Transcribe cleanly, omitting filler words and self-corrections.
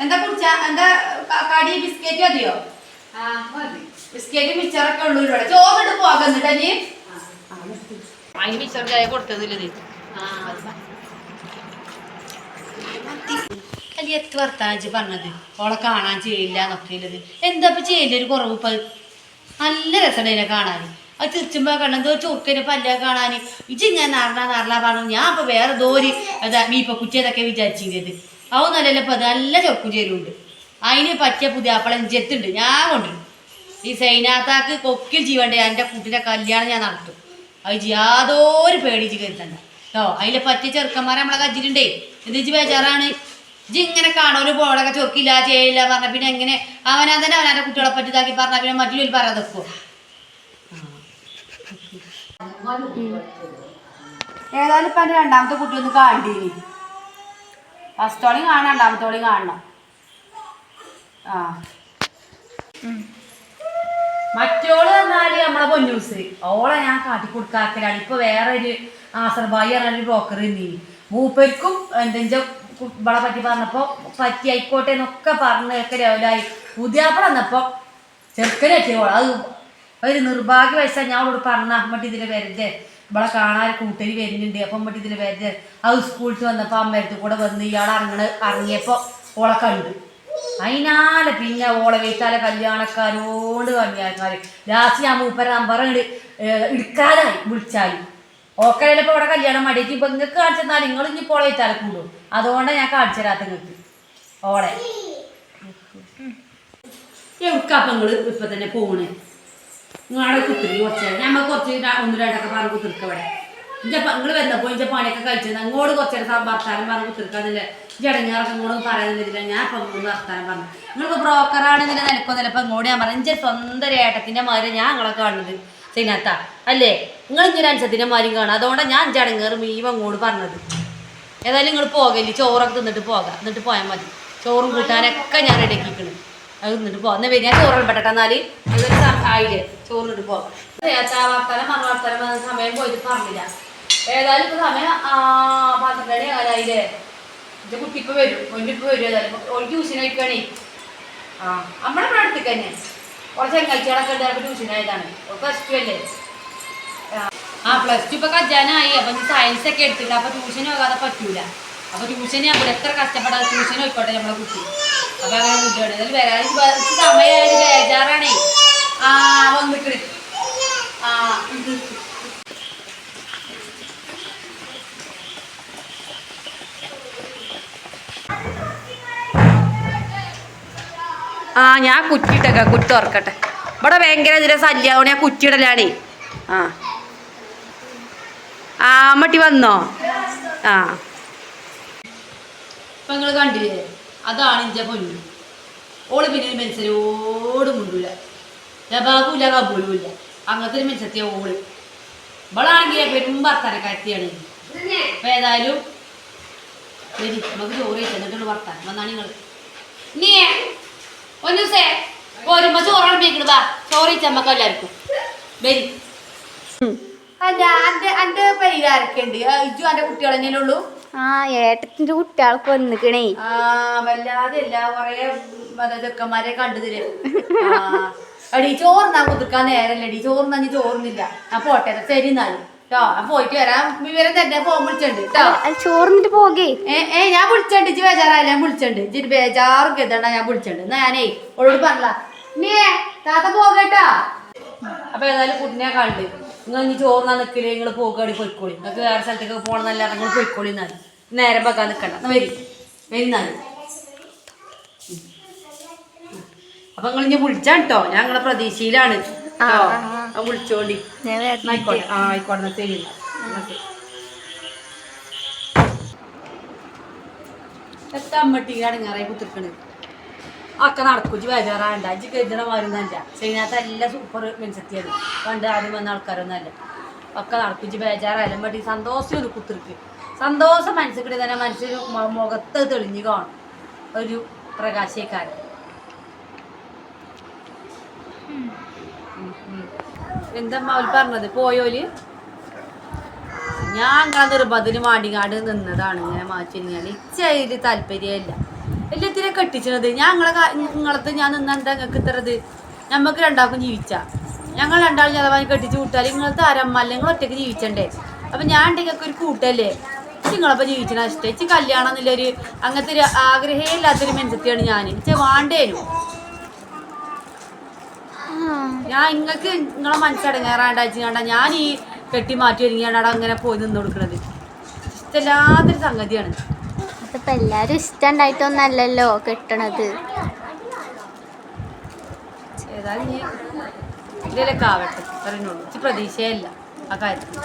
എന്താ കുടിച്ച എന്താ കടി ബിസ്ക്കറ്റ് മതിയോ? ബിസ്ക്കറ്റ് മിച്ചറൊക്കെ ഉള്ളൂ ഇവിടെ. ചോറിട്ട് പോകാം എന്നിട്ട് അതിന് മിച്ചർ ചായ കൊടുത്തതില്ലേ എത്ര വർത്താനം പറഞ്ഞത് ഓളെ കാണാൻ ചെയ്യില്ല എന്നൊക്കെ ഉള്ളത്. എന്താ ഇപ്പൊ ചെയ്യില്ല ഒരു കുറവ് ഇപ്പൊ നല്ല രസമാണ് അതിനെ കാണാൻ. അത് തിരിച്ചുമ്പോ കണ്ടെന്തോ ചുറുക്കനെ പല്ല കാണാൻ ഇച്ചിങ്ങനെ നാറല പറഞ്ഞു. ഞാൻ ഇപ്പൊ വേറെ ദോരി മീപ്പ കുറ്റിയതൊക്കെ വിചാരിച്ചിരുന്നത് അവ നല്ലല്ലോ. ഇപ്പൊ നല്ല ചൊക്കും ചേരുണ്ട്. അതിന് പറ്റിയ പുതിയ ആപ്പിളെ ജെത്തുണ്ട് ഞാൻ കൊണ്ടുവരും. ഈ സൈനാത്താക്ക് കൊക്കിൽ ജീവണ്ടേ എൻ്റെ കുട്ടിയുടെ കല്യാണം ഞാൻ നടത്തും. അത് യാതൊരു പേടിച്ച് കരുതണ്ട കേട്ടോ. അതിലെ പറ്റിയ ചെറുക്കന്മാരെ നമ്മളെ കജ്ജിലുണ്ടേ. എന്തിച്ച് ബേജാറാണ് ഇജ്ജ് ഇങ്ങനെ കാണോല് പോളൊക്കെ ചൊക്കില്ല ചെയ്യില്ല പറഞ്ഞ പിന്നെ എങ്ങനെ അവനാ തന്നെ അവനാൻ്റെ കുട്ടികളെ പറ്റി ഇതാക്കി പറഞ്ഞാൽ പിന്നെ മറ്റുള്ള പറയാതെ വെക്കുമോ? ഏതായാലും ഇപ്പം എൻ്റെ രണ്ടാമത്തെ കുട്ടി ഒന്ന് കാണ്ടീനി. ഫസ്റ്റോളിയും കാണണം രണ്ടാമത്തോളിയും കാണണം. മറ്റോള് പറഞ്ഞാല് നമ്മളെ പൊന്നൂസ് ഓളെ ഞാൻ കാട്ടിക്കൊടുക്കാക്കലാണ്. ഇപ്പൊ വേറെ ഒരു ആസർബായി പറഞ്ഞൊരു ബ്രോക്കർ നീ മൂപ്പർക്കും എന്തെങ്കിലും ഇവളെ പറ്റി പറഞ്ഞപ്പോ പറ്റി ആയിക്കോട്ടെ എന്നൊക്കെ പറഞ്ഞൊക്കെ ലെവലായി. പുതിയാപ്പള വന്നപ്പോ ചെറുക്കനെ എത്തിയോളൂ. അത് ഒരു നിർഭാഗ്യവശാൽ ഞാൻ അവളോട് പറഞ്ഞ അമ്മട്ടി ഇതിൽ വരരുത്, ഇവളെ കാണാൻ കൂട്ടരി വരുന്നുണ്ട്, അപ്പം അമ്മട്ടി ഇതിൽ വരരുത്. അത് സ്കൂളിൽ വന്നപ്പോൾ അമ്മയടുത്ത് കൂടെ വന്ന് ഇയാൾ ഇറങ്ങിയപ്പോൾ ഓളെ കണ്ടു. അതിനാലെ പിന്നെ ഓളെ വീട്ടാലെ കല്യാണക്കാരോട് കല്യാണക്കാർ ലാസ്റ്റ് ഞാൻ മൂപ്പര നമ്പർ എടുക്കാതായി വിളിച്ചാൽ ഓക്കെ. ഇപ്പോൾ ഇവിടെ കല്യാണം മടിയിട്ട് ഇപ്പം നിങ്ങൾക്ക് കാണിച്ചെന്നാൽ നിങ്ങൾ ഇനി പോളെ വീട്ടാലെ കൂടും. അതുകൊണ്ടാണ് ഞാൻ കാണിച്ചു തരാത്ത നിങ്ങൾക്ക് ഓളെ. എവിടുക്കപ്പം നിങ്ങൾ ഇപ്പം തന്നെ പോണേ? നിങ്ങളവിടെ കുത്തിരി കുറച്ച് ഞമ്മ കുറച്ച് ഒന്ന് രണ്ടൊക്കെ പറഞ്ഞ് കുത്തിരിക്കുക ഇവിടെ. നിങ്ങൾ വന്നപ്പോൾ ഇഞ്ചെ പണിയൊക്കെ കഴിച്ചത് അങ്ങോട്ട് കുറച്ചേരം വർത്താനം പറഞ്ഞ് കുത്തിരിക്കാന്നില്ലേ ജടഞ്ഞാറൊക്കെ ഇങ്ങോട്ട് പറയുന്നില്ല. ഞാൻ ഇപ്പം മൂന്ന് വർത്താനം പറഞ്ഞു. നിങ്ങൾക്ക് ബ്രോക്കറാണെന്നില്ല നിലക്കൊന്നില്ല. ഇപ്പം ഇങ്ങോട്ട് ഞാൻ പറഞ്ഞു ഇഞ്ചെ സ്വന്തം ഏട്ടത്തിൻ്റെ മാതിരി ഞാൻ നിങ്ങളെ കാണുന്നത് സൈനാത്ത അല്ലേ? നിങ്ങൾ ഇങ്ങനെ അനുസരത്തിൻ്റെ മാതിരിയും കാണാം. അതുകൊണ്ടാണ് ഞാൻ ജടങ്ങേറ് മീവ അങ്ങോട്ട് പറഞ്ഞത്. ഏതായാലും നിങ്ങൾ പോകല്ലേ, ചോറൊക്കെ തിന്നിട്ട് പോകാം. എന്നിട്ട് പോയാൽ മതി. ചോറും കൂട്ടാനൊക്കെ ഞാൻ റെഡിയാക്കിക്കണം. അത് തിന്നിട്ട് പോകാം. എന്നാൽ വരിക ചോറ് പെട്ടെന്ന് അതൊരു ആയില്ലേ ചോറിനിട്ട് പോകാം. വർത്താനം മറു വർത്താനം സമയം പോയിട്ട് പറഞ്ഞില്ല. ഏതായാലും ഇപ്പൊ സമയം 12 മണി ആകാനായില്ലേ? എന്റെ കുട്ടി ഇപ്പൊ വരും, ഒന്നിപ്പോ വരും. ഏതായാലും ഒരു ട്യൂഷൻ കഴിക്കണേ. നമ്മുടെ ഇവിടെ അടുത്തേക്ക് തന്നെ കുറച്ച് ചെങ്ങാഴ്ചകളൊക്കെ ഉണ്ട്. അപ്പൊ ട്യൂഷനായതാണ്. +2 അല്ലേ? +2 ഇപ്പൊ കജ്ജാനായി. അപ്പൊ സയൻസ് ഒക്കെ എടുത്തിട്ട് അപ്പൊ ട്യൂഷന് പോകാതെ പറ്റൂല. അപ്പൊ ട്യൂഷന് നമ്മൾ എത്ര കഷ്ടപ്പെടാതെ ട്യൂഷൻ പോയിക്കോട്ടെ നമ്മളെ കുട്ടി. അപ്പൊ അങ്ങനെ കുട്ടിയാണ്. ഏതായാലും വരാൻ സമയമായത് ബേജാറാണേ. വന്നിട്ട് ഞാൻ കുറ്റിയിട്ടൊക്കെ കുറ്റി തുറക്കട്ടെ. ഇവിടെ ഭയങ്കര ഇതിലെ ശല്യാവണ ഞാൻ കുറ്റിയിടലാണേ. അമ്മട്ടി വന്നോ? ഇപ്പൊ നിങ്ങൾ കണ്ടില്ലേ? അതാണ് ഇഞ്ച പൊന്നു. ഓള് പിന്നെ ഒരു മനുഷ്യരോട് മുണ്ടൂല, ലബാബുമില്ല കബൂലുമില്ല. അങ്ങനത്തെ ഒരു മനുഷ്യത്തിയ ഓള്. ഇവളാണെങ്കിൽ പെരും വർത്താനക്കാരത്തിയാണ്. അപ്പൊ ഏതായാലും ശരി നമുക്ക് ചോറ് കഴിച്ചിട്ടുള്ള വർത്താനം വന്നാണ് നിങ്ങൾ നീ ഒന്നൂസേ പോരുമ്പോ ചോറ് അടപ്പിക്കണതാ. ചോറ് കഴിച്ചമ്മക്ക് എല്ലാവർക്കും വരി. അല്ല എന്റെ പരിഹാരൊക്കെ ഉണ്ട്. ഇജു എന്റെ കുട്ടികൾ തന്നെയല്ലേ ഉള്ളൂ? ഏട്ടത്തിന്റെ കുട്ടികൾക്ക് വന്നിക്കണേ. വല്ലാതെ അല്ല കൊറേ ചെക്കന്മാരെ കണ്ടതില്. അടി ചോറിനാ കുതിർക്കാൻ നേരല്ലടി. ചോറിനാ ചോറുന്നില്ല. ഞാൻ പോട്ടെ ശരി എന്നാലും കേട്ടോ. ഞാൻ പോയിട്ട് വരാം. വിവരം തന്നെ ഫോൺ വിളിച്ചിട്ടുണ്ട് കേട്ടോ. ചോറിന്നിട്ട് പോകേ. ഞാൻ വിളിച്ചിട്ടുണ്ട്. ഇജ്ജ് ബേജാറായില്ല. ഞാൻ വിളിച്ചിട്ടുണ്ട്. ഇജ്ജ് ബേജാറും കേട്ടണ്ട. ഞാൻ വിളിച്ചിട്ടുണ്ട്. എന്നാ ഞാനേ ഓളോട് പറഞ്ഞ നീ താത്ത പോകട്ടോ. അപ്പൊ ഏതായാലും കുട്ടിനെ കണ്ട് നിങ്ങൾ ഇനി ചോറിനാ നിൽക്കില്ലേ? നിങ്ങൾ പോകാടി പൊയ്ക്കോളി. നിങ്ങൾക്ക് വേറെ സ്ഥലത്തേക്ക് പോകണമെന്നല്ല. നിങ്ങൾ പൊയ്ക്കോളി. എന്നാലും നേരം വെക്കാൻ നിൽക്കണ്ട. എന്നാ വരുന്നാലും അപ്പൊ നിങ്ങൾ ഇനി വിളിച്ചാ കേട്ടോ. ഞാൻ നിങ്ങളെ പ്രതീക്ഷയിലാണ് കേട്ടോ. വിളിച്ചോണ്ടി. ആയിക്കോട്ടെ. ആയിക്കോട്ടെ. ശരി. എത്ര അമ്മട്ടി അടങ്ങാറായി കുത്തിരിക്കണ്. ഒക്കെ നടക്കും. ഇജ്ജ് ബേജാറാണ്ട. ഇജ്ജ് കരുതണമാരുന്നല്ല. ചെയ്യുന്നകത്ത് എല്ലാം സൂപ്പർ മെൻസെത്തിയത്. പണ്ട് ആദ്യം വന്ന ആൾക്കാരൊന്നും അല്ല. ഒക്കെ നടക്കും. ഇജ്ജ് ബേജാറായാലും മതി. സന്തോഷം ഒരു കുത്തിരിക്ക്. സന്തോഷം മനസ്സിൽ കിട്ടി തന്നെ മനസ്സിൽ മുഖത്ത് തെളിഞ്ഞു കാണും. ഒരു പ്രകാശക്കാരൻ. എന്താ അവൾ പറഞ്ഞത് പോയോല് ഞാൻ നിങ്ങളെ നിർബന്ധത്തിന് മാടിങ്ങാണ്ട് നിന്നതാണ് ഇങ്ങനെ മാറ്റി കഴിഞ്ഞാൽ ഇച്ചതിൽ താല്പര്യമില്ല എല്ലാത്തിനെ കെട്ടിച്ചത് ഞാൻ നിങ്ങളത് ഞാൻ നിന്ന എന്താ നിങ്ങൾക്ക് ഇത്തരത് ഞമ്മക്ക് രണ്ടാൾക്കും ജീവിച്ചാ ഞങ്ങൾ രണ്ടാളും ചതവാൻ കെട്ടിച്ച് കൂട്ടാൽ നിങ്ങളത്തെ ആരമ്മല്ല നിങ്ങൾ ഒറ്റയ്ക്ക് ജീവിച്ചണ്ടേ അപ്പം ഞാൻ ഉണ്ടെങ്കിൽ ഒരു കൂട്ടല്ലേ നിങ്ങളപ്പോൾ ജീവിച്ചണ ഇഷ്ടം ഇച്ച് കല്യാണം എന്നുള്ളൊരു അങ്ങനത്തെ ഒരു ആഗ്രഹേ ഇല്ലാത്തൊരു മെൻസത്തിയാണ് ഞാൻ ഇച്ച വാണ്ടേനു ഞാൻ നിങ്ങൾക്ക് നിങ്ങളെ മനസ്സടങ്ങാറാണ്ടാച്ചു കണ്ട ഞാൻ ഈ കെട്ടി മാറ്റി ഒരുങ്ങിയാണ് അങ്ങനെ പോയി നിന്ന് കൊടുക്കുന്നത് ഇഷ്ടമില്ലാത്തൊരു സംഗതിയാണ് അതിപ്പോ എല്ലാരും ഇഷ്ടണ്ടായിട്ടൊന്നല്ലല്ലോ കെട്ടണത് ഏതായാലും നീ ഇതിലൊക്കെ ആവട്ടെ പറയുന്നുള്ളൂ പ്രതീക്ഷയല്ല ആ കാര്യത്തിൽ